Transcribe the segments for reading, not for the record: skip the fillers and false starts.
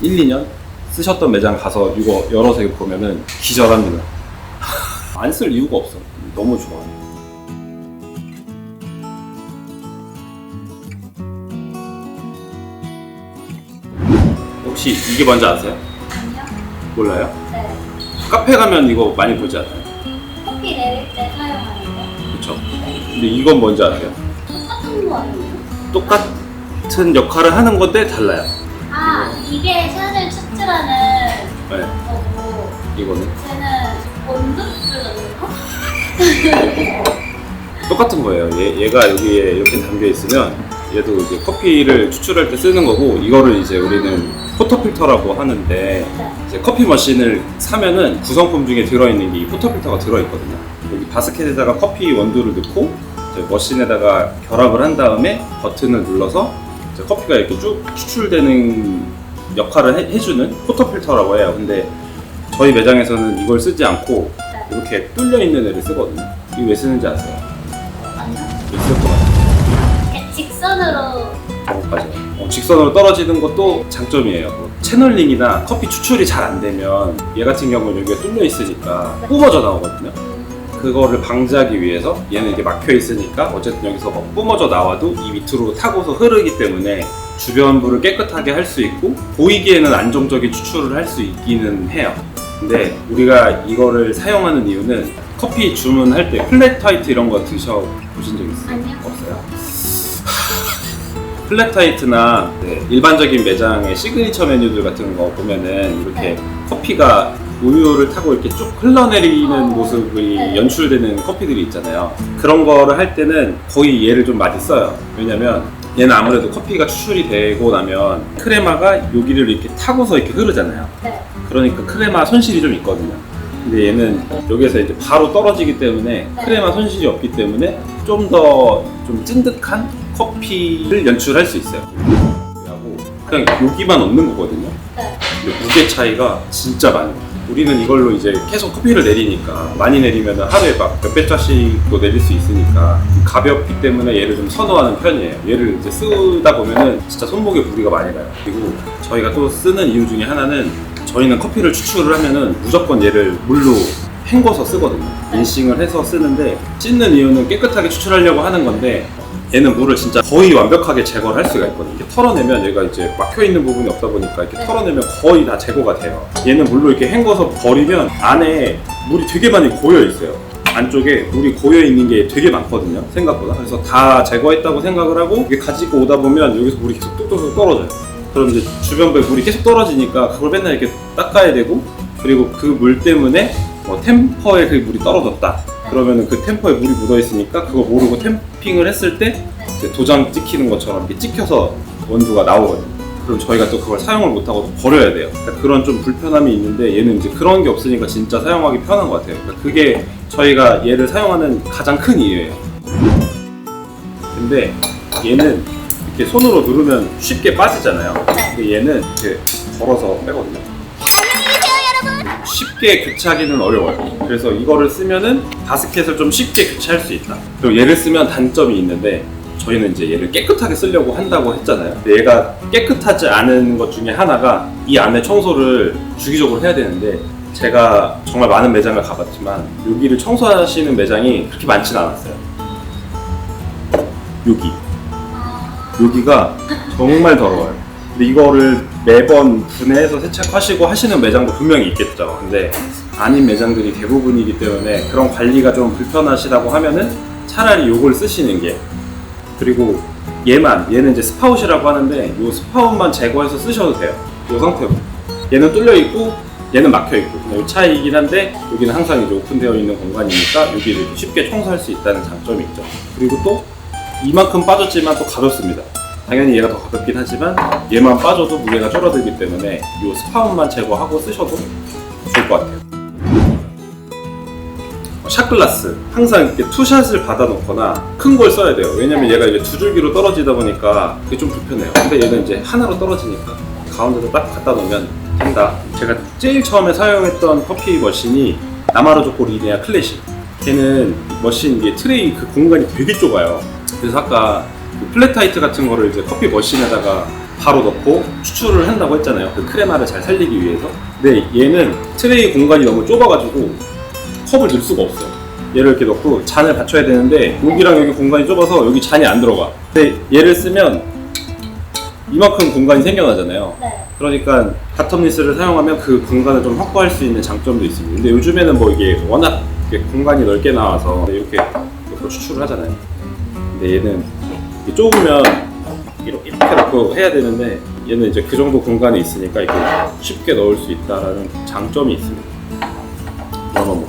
1, 2년 쓰셨던 매장 가서 이거 열어서 이거 보면은 기절합니다. 안 쓸 이유가 없어. 너무 좋아. 혹시 이게 뭔지 아세요? 아니요? 몰라요? 네. 카페 가면 이거 많이 보지 않아요? 커피 내릴 때 사용하는 거. 그쵸? 근데 이건 뭔지 아세요? 똑같은 거 아니에요? 똑같은 역할을 하는 건데 달라요. 아, 이게 샷을 추출하는 네, 거고 이거는 쟤는 온도 조절하는 거? 똑같은 거예요. 얘가 여기에 이렇게 담겨 있으면 얘도 이제 커피를 추출할 때 쓰는 거고, 이거를 이제 우리는 포터필터라고 하는데, 네. 이제 커피 머신을 사면은 구성품 중에 들어있는 게 이 포터필터가 들어있거든요. 여기 바스켓에다가 커피 원두를 넣고 이제 머신에다가 결합을 한 다음에 버튼을 눌러서 이제 커피가 이렇게 쭉 추출되는 역할을 해주는 포터필터라고 해요. 근데 저희 매장에서는 이걸 쓰지 않고 이렇게 뚫려 있는 애를 쓰거든요. 이거 왜 쓰는지 아세요? 아니요? 왜 쓸 것 같아요? 이렇게 직선으로. 맞아요. 직선으로 떨어지는 것도 장점이에요. 뭐 채널링이나 커피 추출이 잘 안 되면 얘 같은 경우는 여기가 뚫려 있으니까 뿜어져 나오거든요. 그거를 방지하기 위해서 얘는 이게 막혀 있으니까 어쨌든 여기서 막 뿜어져 나와도 이 밑으로 타고서 흐르기 때문에 주변부를 깨끗하게 할 수 있고 보이기에는 안정적인 추출을 할 수 있기는 해요. 근데 우리가 이거를 사용하는 이유는 커피 주문할 때 플랫 화이트 이런 거 드셔보신 적 있어요? 아니요. 없어요? 플랫 화이트나 일반적인 매장의 시그니처 메뉴들 같은 거 보면은 이렇게 커피가 우유를 타고 이렇게 쭉 흘러내리는 모습이 연출되는 커피들이 있잖아요. 그런 거를 할 때는 거의 얘를 좀 많이 써요. 왜냐면 얘는 아무래도 커피가 추출이 되고 나면 크레마가 여기를 이렇게 타고서 이렇게 흐르잖아요. 네. 그러니까 크레마 손실이 좀 있거든요. 근데 얘는 여기에서 이제 바로 떨어지기 때문에 크레마 손실이 없기 때문에 좀 더 좀 찐득한 커피를 연출할 수 있어요. 그냥 여기만 없는 거거든요. 네. 근데 무게 차이가 진짜 많아요. 우리는 이걸로 이제 계속 커피를 내리니까 많이 내리면 하루에 막 몇백 잔씩도 내릴 수 있으니까 가볍기 때문에 얘를 좀 선호하는 편이에요. 얘를 이제 쓰다 보면은 진짜 손목에 무리가 많이 가요. 그리고 저희가 또 쓰는 이유 중에 하나는 저희는 커피를 추출을 하면은 무조건 얘를 물로 헹궈서 쓰거든요. 인싱을 해서 쓰는데 씻는 이유는 깨끗하게 추출하려고 하는 건데 얘는 물을 진짜 거의 완벽하게 제거를 할 수가 있거든요. 이렇게 털어내면 얘가 이제 막혀있는 부분이 없다 보니까 이렇게 털어내면 거의 다 제거가 돼요. 얘는 물로 이렇게 헹궈서 버리면 안에 물이 되게 많이 고여 있어요. 안쪽에 물이 고여 있는 게 되게 많거든요, 생각보다. 그래서 다 제거했다고 생각을 하고 이게 가지고 오다 보면 여기서 물이 계속 뚝뚝 떨어져요. 그럼 이제 주변부에 물이 계속 떨어지니까 그걸 맨날 이렇게 닦아야 되고, 그리고 그 물 때문에 템퍼에 그 물이 떨어졌다 그러면은 그 템퍼에 물이 묻어 있으니까 그거 모르고 템핑을 했을 때 이제 도장 찍히는 것처럼 이렇게 찍혀서 원두가 나오거든요. 그럼 저희가 또 그걸 사용을 못하고 또 버려야 돼요. 그러니까 그런 좀 불편함이 있는데 얘는 이제 그런 게 없으니까 진짜 사용하기 편한 것 같아요. 그러니까 그게 저희가 얘를 사용하는 가장 큰 이유예요. 근데 얘는 이렇게 손으로 누르면 쉽게 빠지잖아요. 근데 얘는 이렇게 걸어서 빼거든요. 쉽게 교체하기는 어려워요. 그래서 이거를 쓰면은 바스켓을 좀 쉽게 교체할 수 있다. 그리고 얘를 쓰면 단점이 있는데 저희는 이제 얘를 깨끗하게 쓰려고 한다고 했잖아요. 근데 얘가 깨끗하지 않은 것 중에 하나가 이 안에 청소를 주기적으로 해야 되는데 제가 정말 많은 매장을 가봤지만 여기를 청소하시는 매장이 그렇게 많지는 않았어요. 여기가 정말 더러워요. 근데 이거를 매번 분해해서 세척하시고 하시는 매장도 분명히 있겠죠. 근데 아닌 매장들이 대부분이기 때문에 그런 관리가 좀 불편하시다고 하면은 차라리 이걸 쓰시는 게. 그리고 얘는 이제 스파웃이라고 하는데 이 스파웃만 제거해서 쓰셔도 돼요. 이 상태로. 얘는 뚫려 있고 얘는 막혀 있고 그냥 이 차이이긴 한데 여기는 항상 이제 오픈되어 있는 공간이니까 여기를 쉽게 청소할 수 있다는 장점이 있죠. 그리고 또 이만큼 빠졌지만 또 가볍습니다. 당연히 얘가 더 가볍긴 하지만 얘만 빠져도 무게가 줄어들기 때문에 이 스파운만 제거하고 쓰셔도 좋을 것 같아요. 샷글라스 항상 이렇게 투샷을 받아놓거나 큰 걸 써야 돼요. 왜냐면 얘가 이제 두 줄기로 떨어지다 보니까 그게 좀 불편해요. 근데 얘는 이제 하나로 떨어지니까 가운데서 딱 갖다 놓으면 된다. 제가 제일 처음에 사용했던 커피 머신이 나마로조코 리니아 클래식. 걔는 머신 이게 트레이 그 공간이 되게 좁아요. 그래서 아까 그 플랫 화이트 같은 거를 이제 커피 머신에다가 바로 넣고 추출을 한다고 했잖아요. 그 크레마를 잘 살리기 위해서. 근데 얘는 트레이 공간이 너무 좁아가지고 컵을 넣을 수가 없어요. 얘를 이렇게 넣고 잔을 받쳐야 되는데 여기랑 여기 공간이 좁아서 여기 잔이 안 들어가. 근데 얘를 쓰면 이만큼 공간이 생겨나잖아요. 네. 그러니까 바텀리스를 사용하면 그 공간을 좀 확보할 수 있는 장점도 있습니다. 근데 요즘에는 뭐 이게 워낙 이렇게 공간이 넓게 나와서 이렇게 추출을 하잖아요. 근데 얘는 이렇게 좁으면 이렇게 넣고 해야 되는데 얘는 이제 그 정도 공간이 있으니까 이렇게 쉽게 넣을 수 있다라는 장점이 있습니다. 넣어먹고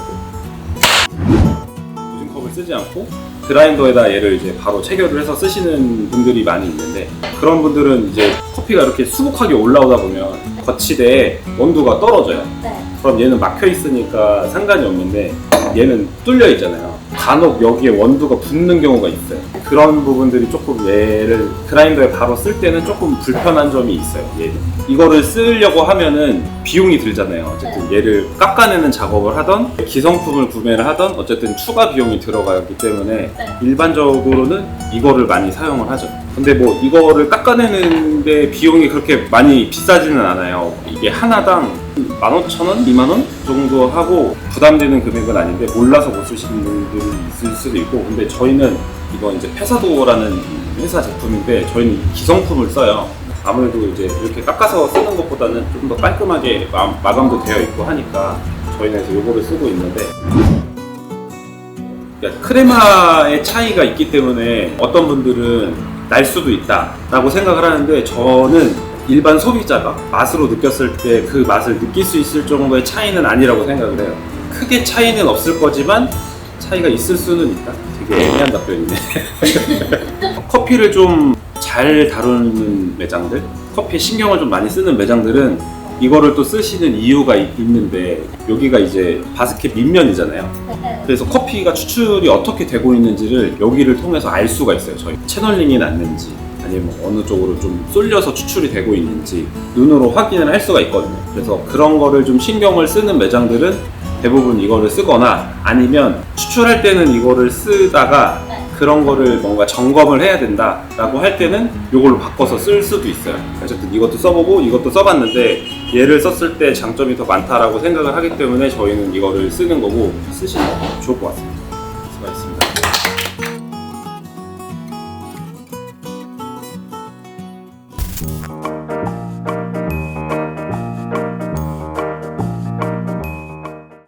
보증컵을 쓰지 않고 그라인더에다 얘를 이제 바로 체결을 해서 쓰시는 분들이 많이 있는데 그런 분들은 이제 커피가 이렇게 수북하게 올라오다 보면 거치대에 원두가 떨어져요. 네. 그럼 얘는 막혀 있으니까 상관이 없는데 얘는 뚫려 있잖아요. 간혹 여기에 원두가 붙는 경우가 있어요. 그런 부분들이 조금 얘를 그라인더에 바로 쓸 때는 조금 불편한 점이 있어요. 얘는. 이거를 쓰려고 하면은 비용이 들잖아요. 어쨌든 얘를 깎아내는 작업을 하던 기성품을 구매를 하던 어쨌든 추가 비용이 들어가기 때문에 일반적으로는 이거를 많이 사용을 하죠. 근데 뭐 이거를 깎아내는데 비용이 그렇게 많이 비싸지는 않아요. 이게 하나당 15,000원? 2만원 정도 하고 부담되는 금액은 아닌데 몰라서 못 쓰시는 분들이 있을 수도 있고 근데 저희는 이거 이제 페사도라는 회사 제품인데 저희는 기성품을 써요. 아무래도 이제 이렇게 깎아서 쓰는 것보다는 좀 더 깔끔하게 마감도 되어 있고 하니까 저희는 이제 이거를 쓰고 있는데 그러니까 크레마의 차이가 있기 때문에 어떤 분들은 날 수도 있다라고 생각을 하는데 저는 일반 소비자가 맛으로 느꼈을 때 그 맛을 느낄 수 있을 정도의 차이는 아니라고 생각을 해요. 크게 차이는 없을 거지만 차이가 있을 수는 있다. 되게 애매한 답변이네. 커피를 좀 잘 다루는 매장들, 커피에 신경을 좀 많이 쓰는 매장들은 이거를 또 쓰시는 이유가 있는데 여기가 이제 바스켓 밑면이잖아요. 네. 그래서 커피가 추출이 어떻게 되고 있는지를 여기를 통해서 알 수가 있어요. 저희 채널링이 났는지 아니면 뭐 어느 쪽으로 좀 쏠려서 추출이 되고 있는지 눈으로 확인을 할 수가 있거든요. 그래서 그런 거를 좀 신경을 쓰는 매장들은 대부분 이거를 쓰거나 아니면 추출할 때는 이거를 쓰다가 그런 거를 뭔가 점검을 해야 된다라고 할 때는 이걸로 바꿔서 쓸 수도 있어요. 어쨌든 이것도 써보고 이것도 써봤는데 얘를 썼을 때 장점이 더 많다라고 생각을 하기 때문에 저희는 이거를 쓰는 거고 쓰시면 좋을 것 같습니다. 수고하셨습니다.